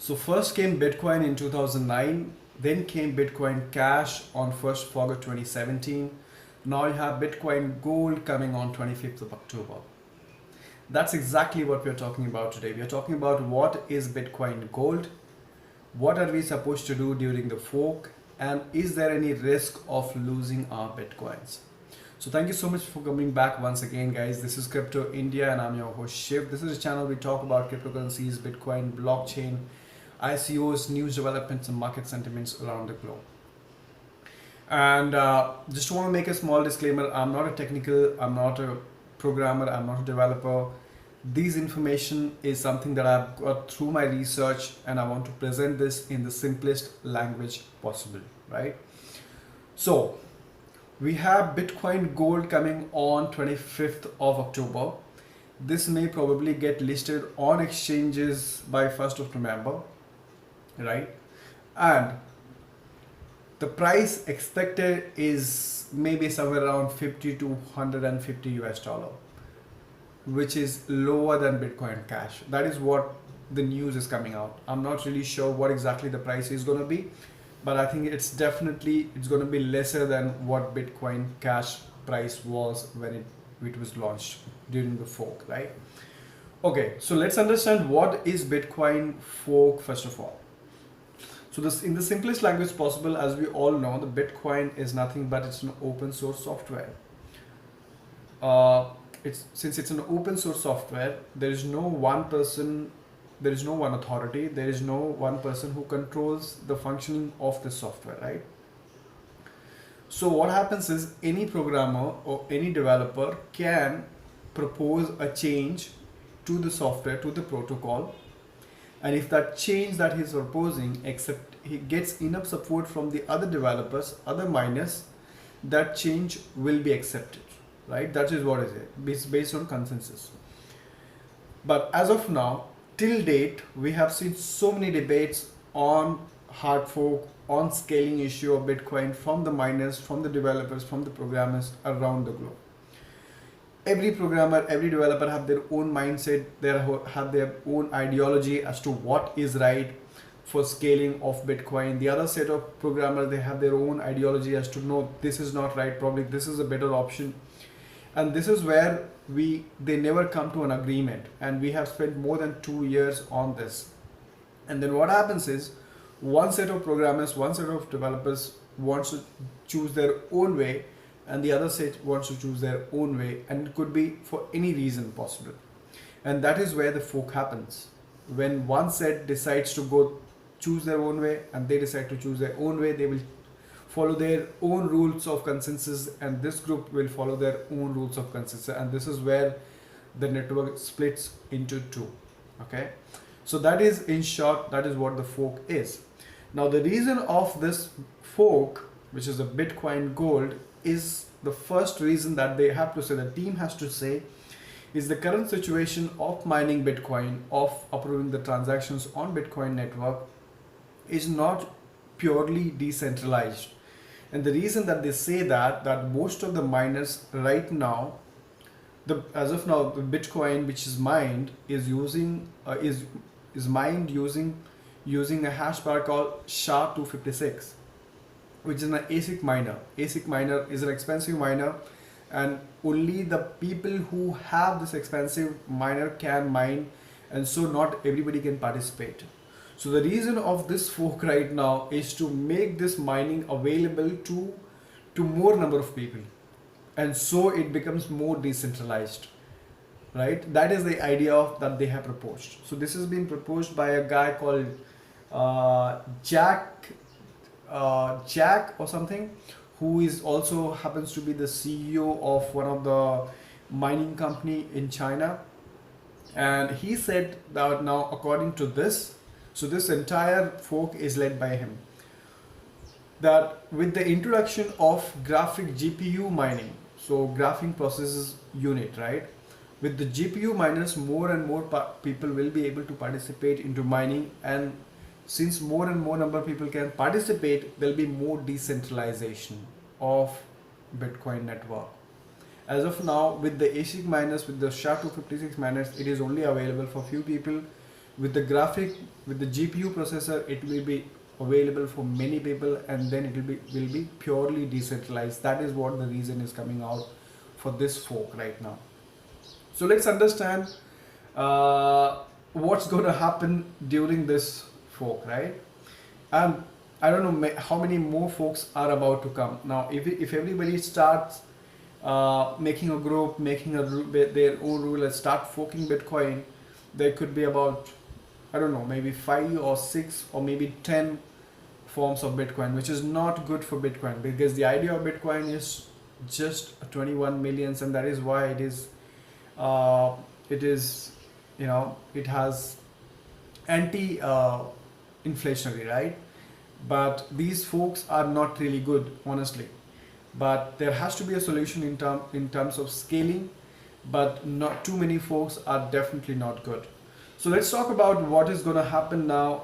So first came Bitcoin in 2009, then came Bitcoin Cash on 1st of August 2017. Now you have Bitcoin Gold coming on 25th of October. That's exactly what we're talking about today. We are talking about what is Bitcoin Gold, what are we supposed to do during the fork, and is there any risk of losing our Bitcoins? So thank you so much for coming back once again, guys. This is Crypto India and I'm your host Shiv. This is a channel we talk about cryptocurrencies, Bitcoin, blockchain, ICOs, news developments and market sentiments around the globe. And just want to make a small disclaimer, I'm not a technical, I'm not a programmer, I'm not a developer. This information is something that I've got through my research and I want to present this in the simplest language possible, right? So we have Bitcoin Gold coming on 25th of October. This may probably get listed on exchanges by 1st of November, right? And the price expected is maybe somewhere around 50 to 150 US dollar, which is lower than Bitcoin Cash. That is what the news is coming out. I'm not really sure what exactly the price is going to be, but I think it's going to be lesser than what Bitcoin Cash price was when it was launched during the fork, right? Okay, so let's understand what is Bitcoin fork first of all. So this, in the simplest language possible, as we all know, the Bitcoin is nothing but it's an open source software. Since it's an open source software, there is no one person, there is no one authority, there is no one person who controls the functioning of the software, right? So what happens is any programmer or any developer can propose a change to the software, to the protocol, and if that change that he's proposing, except he gets enough support from the other developers, other miners, that change will be accepted, right? That is what is it. It's based on consensus. But as of now, till date, we have seen so many debates on hard fork, on scaling issue of Bitcoin from the miners, from the developers, from the programmers around the globe. Every programmer, every developer have their own mindset, they have their own ideology as to what is right for scaling of Bitcoin. The other set of programmers, they have their own ideology as to no, this is not right, probably this is a better option. And this is where they never come to an agreement, and we have spent more than 2 years on this. And then what happens is one set of programmers, one set of developers wants to choose their own way, and the other set wants to choose their own way, and it could be for any reason possible. And that is where the fork happens. When one set decides to choose their own way, and they decide to choose their own way, they will follow their own rules of consensus, and this group will follow their own rules of consensus, and this is where the network splits into two. Okay, so that is, in short, that is what the fork is. Now the reason of this fork, which is a Bitcoin Gold, is the first reason that they have to say, the team has to say, is the current situation of mining Bitcoin, of approving the transactions on Bitcoin network, is not purely decentralized. And the reason that they say that most of the miners right now, as of now, the Bitcoin which is mined is mined using a hash power called SHA-256, which is an ASIC miner. ASIC miner is an expensive miner, and only the people who have this expensive miner can mine, and so not everybody can participate. So the reason of this fork right now is to make this mining available to more number of people, and so it becomes more decentralized, right? That is the idea that they have proposed. So this has been proposed by a guy called Jack or something, who is also happens to be the CEO of one of the mining company in China. And he said that now, according to this, so this entire fork is led by him, that with the introduction of graphic GPU mining, so graphic processors unit, right? With the GPU miners, more and more people will be able to participate into mining, and since more and more number of people can participate, there will be more decentralization of Bitcoin network. As of now, with the ASIC miners, with the SHA-256 miners, it is only available for few people with the graphic, with the GPU processor, it will be available for many people, and then it will be purely decentralized. That is what the reason is coming out for this fork right now. So let's understand what's going to happen during this fork, right? And I don't know how many more forks are about to come. Now, if everybody starts making a group, making their own rule, and start forking Bitcoin, there could be about, I don't know, maybe 5 or 6 or maybe 10 forms of Bitcoin, which is not good for Bitcoin, because the idea of Bitcoin is just 21 millions, and that is why it is it has anti inflationary, right? But these folks are not really good, honestly. But there has to be a solution in terms of scaling, but not too many folks are definitely not good. So let's talk about what is going to happen now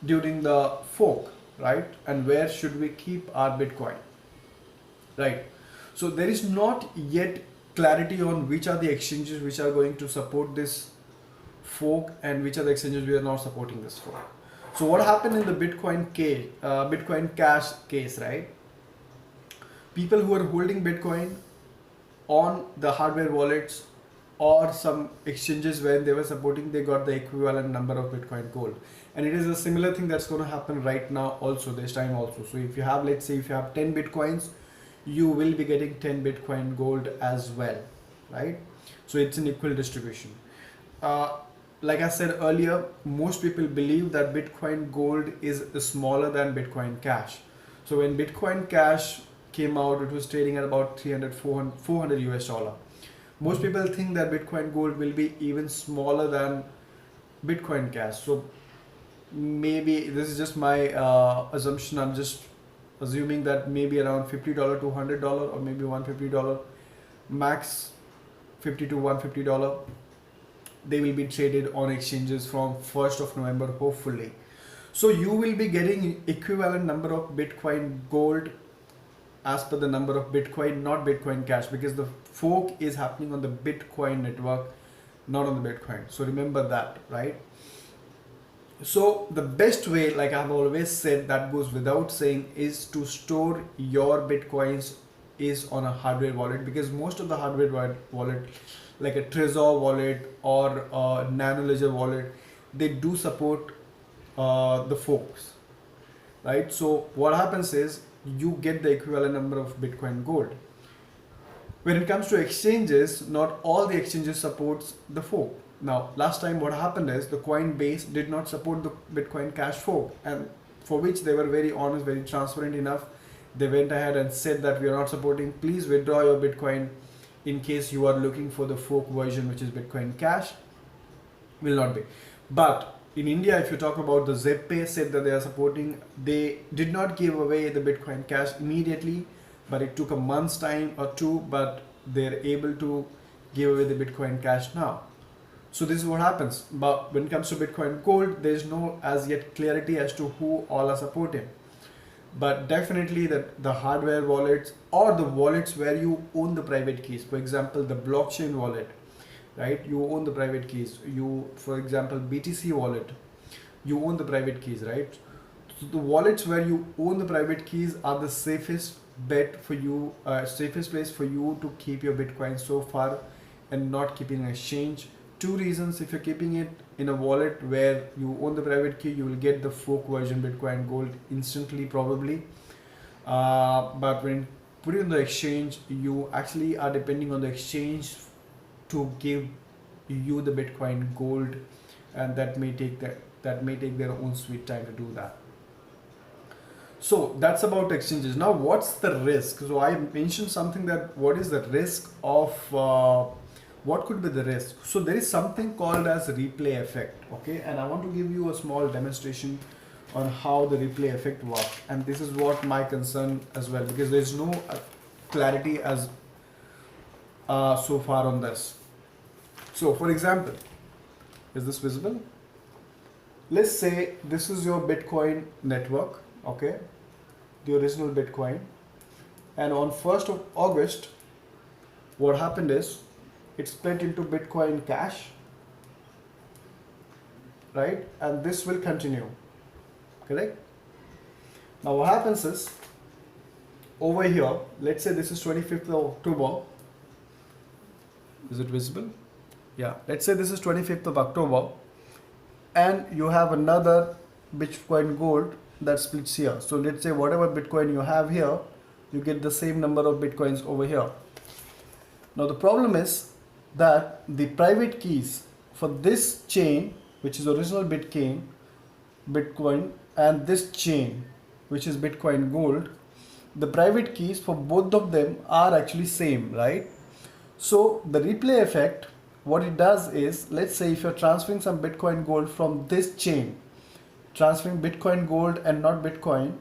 during the fork, right? And where should we keep our Bitcoin, right? So there is not yet clarity on which are the exchanges which are going to support this fork and which are the exchanges we are not supporting this fork. So what happened in the Bitcoin Cash case, right? People who are holding Bitcoin on the hardware wallets or some exchanges where they were supporting, they got the equivalent number of Bitcoin gold. And it is a similar thing that's going to happen right now also, this time also. So if you have, let's say if you have 10 Bitcoins, you will be getting 10 Bitcoin gold as well, right? So it's an equal distribution. Like I said earlier, most people believe that Bitcoin gold is smaller than Bitcoin Cash. So when Bitcoin Cash came out, it was trading at about 400 US dollar. Most people think that Bitcoin gold will be even smaller than Bitcoin Cash. So maybe this is just my assumption. I'm just assuming that maybe around $50 to $100 or maybe $150, max $50 to $150. They will be traded on exchanges from 1st of November, hopefully. So you will be getting equivalent number of Bitcoin gold as per the number of Bitcoin, not Bitcoin Cash, because the fork is happening on the Bitcoin network, not on the Bitcoin. So remember that, right? So the best way, like I've always said, that goes without saying, is to store your Bitcoins is on a hardware wallet, because most of the hardware wallet, like a Trezor wallet or a Nano Ledger wallet, they do support the forks, right? So what happens is you get the equivalent number of Bitcoin gold. When it comes to exchanges, not all the exchanges supports the fork. Now, last time what happened is the Coinbase did not support the Bitcoin Cash fork, and for which they were very honest, very transparent enough. They went ahead and said that we are not supporting. Please withdraw your Bitcoin in case you are looking for the fork version, which is Bitcoin Cash. Will not be. But in India, if you talk about the ZebPay, said that they are supporting. They did not give away the Bitcoin Cash immediately, but it took a month's time or two, but they're able to give away the Bitcoin Cash now. So this is what happens. But when it comes to Bitcoin Gold, there is no as yet clarity as to who all are supporting. But definitely the hardware wallets or the wallets where you own the private keys, for example, the blockchain wallet, right? You own the private keys. You, for example, BTC wallet, you own the private keys, right? So the wallets where you own the private keys are the safest bet for you, safest place for you to keep your Bitcoin so far, and not keeping an exchange. Two reasons: if you're keeping it in a wallet where you own the private key, you will get the fork version Bitcoin Gold instantly, probably. But when you put it in the exchange, you actually are depending on the exchange to give you the Bitcoin Gold, and that may take their own sweet time to do that. So that's about exchanges. Now, what's the risk? So I mentioned something, that what is the risk of what could be the risk? So there is something called as replay effect, okay? And I want to give you a small demonstration on how the replay effect works. And this is what my concern as well, because there is no clarity as so far on this. So for example, is this visible? Let's say this is your Bitcoin network, okay? The original Bitcoin. And on 1st of August, what happened is, it split into Bitcoin Cash right? And this will continue, correct? Now what happens is, over here, let's say this is 25th of October. Is it visible? Yeah, let's say this is 25th of October, and you have another Bitcoin Gold that splits here. So let's say whatever Bitcoin you have here, you get the same number of Bitcoins over here. Now the problem is that the private keys for this chain, which is original Bitcoin, and this chain, which is Bitcoin Gold, the private keys for both of them are actually same, right? So the replay effect, what it does is, let's say if you're transferring some Bitcoin Gold from this chain, transferring Bitcoin Gold and not Bitcoin,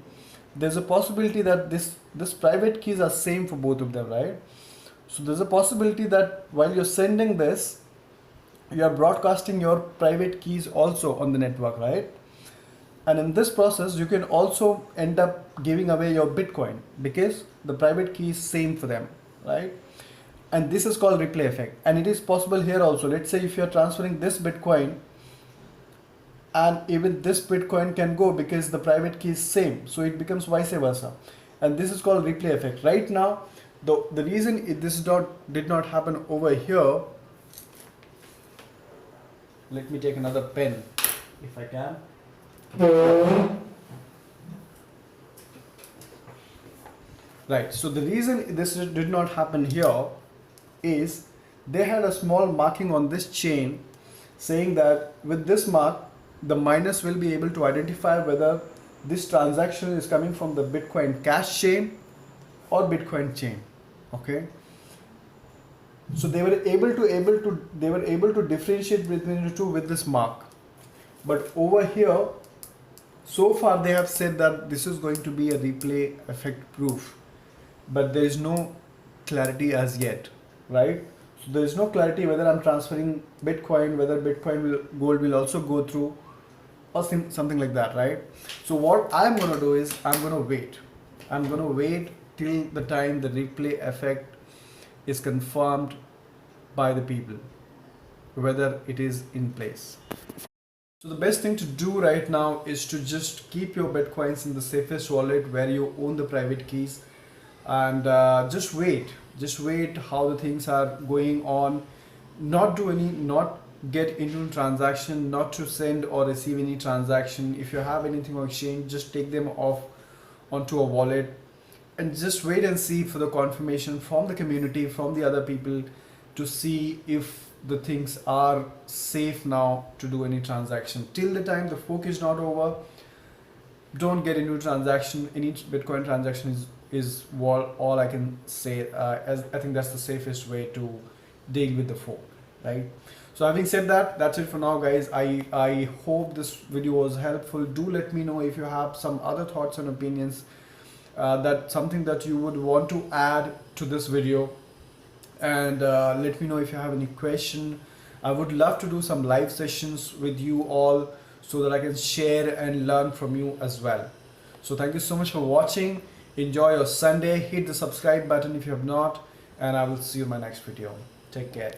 there's a possibility that this private keys are same for both of them, right? So there's a possibility that while you're sending this, you are broadcasting your private keys also on the network, right? And in this process, you can also end up giving away your Bitcoin because the private key is same for them, right? And this is called replay effect. And it is possible here also. Let's say if you're transferring this Bitcoin, and even this Bitcoin can go because the private key is same, so it becomes vice versa. And this is called replay effect. Right now, the reason this did not happen over here, let me take another pen if I can. Right, so the reason this did not happen here is they had a small marking on this chain saying that with this mark, the miners will be able to identify whether this transaction is coming from the Bitcoin Cash chain or Bitcoin chain. Okay, so they were able to differentiate between the two with this mark. But over here, so far they have said that this is going to be a replay effect proof, but there is no clarity as yet, right? So there is no clarity whether I'm transferring Bitcoin, whether Gold will also go through, or something like that, right? So what I'm going to do is I'm going to wait till the time the replay effect is confirmed by the people, whether it is in place. So the best thing to do right now is to just keep your Bitcoins in the safest wallet where you own the private keys, and just wait how the things are going on. Not get into transaction, not to send or receive any transaction. If you have anything on exchange, just take them off onto a wallet and just wait and see for the confirmation from the community, from the other people, to see if the things are safe now to do any transaction. Till the time the fork is not over, don't get into transaction. Any Bitcoin transaction is all I can say, as I think that's the safest way to deal with the fork, right? So having said that, that's it for now, guys. I hope this video was helpful. Do let me know if you have some other thoughts and opinions, that something that you would want to add to this video, and let me know if you have any question. I would love to do some live sessions with you all so that I can share and learn from you as well. So thank you so much for watching. Enjoy your Sunday. Hit the subscribe button if you have not, and I will see you in my next video. Take care.